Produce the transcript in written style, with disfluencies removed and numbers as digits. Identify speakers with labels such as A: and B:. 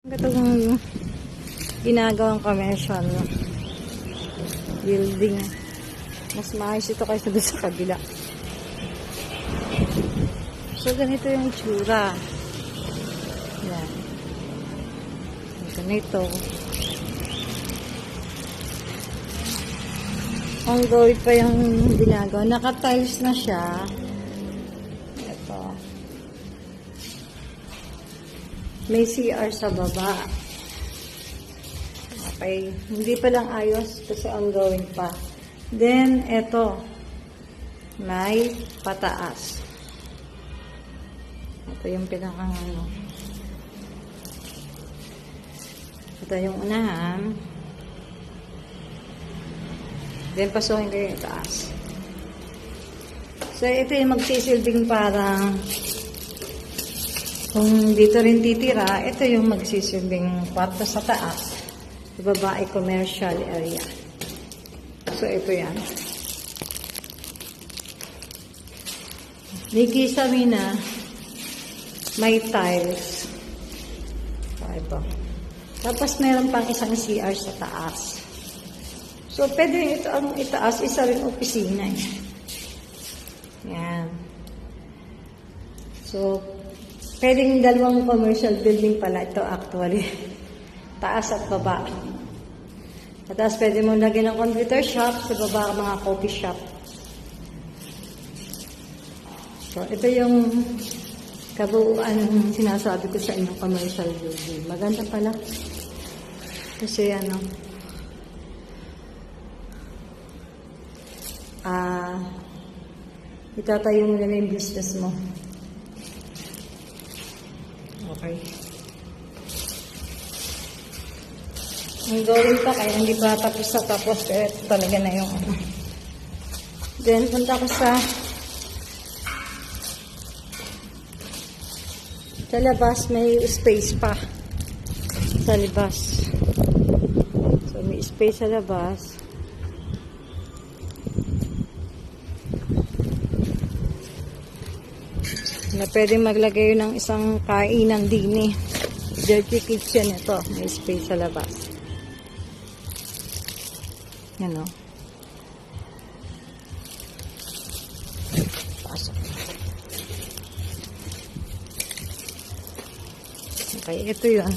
A: Itong ginagawang commercial building. Mas maayos ito kaysa doon sa kabila. So, ganito yung itsura. Yan. Ganito. Ongoing pa yung ginagawa. Naka-tiles na siya. Ito. May CR sa baba. Okay. Hindi pa lang ayos kasi ongoing pa. Then, ito. May pataas. Ito yung pinakang ano. Ito yung unahan. Then, pasukin ko yung taas. So, ito yung magsisilbing parang kung dito rin titira, ito yung magsisilbing kwarto sa taas. Ibaba ay commercial area. So, ito yan. May kisame na may tiles. So, ito. Tapos, meron pang isang CR sa taas. So, pwede ito ang itaas, isa rin opisina. Yan. So, pwedeng dalawang commercial building pala ito actually. Taas at baba. At taas pwede mo lagyan ng computer shop, sa baba mga coffee shop. So, ito yung kabuuan ng sinasabi ko sa inyong commercial building. Maganda pala. Kasi ano, itatayo mo na yung business mo. Okay. Ang gawin pa kaya hindi pa tapos sa tapos kaya talaga na yung ano. Then, punta ko sa labas, may space pa sa labas. So, may space sa labas. Na pwede maglagay ng isang kainan din eh. Dirty kitchen ito. May space sa labas. Yan o. Pasok. Okay, ito yun.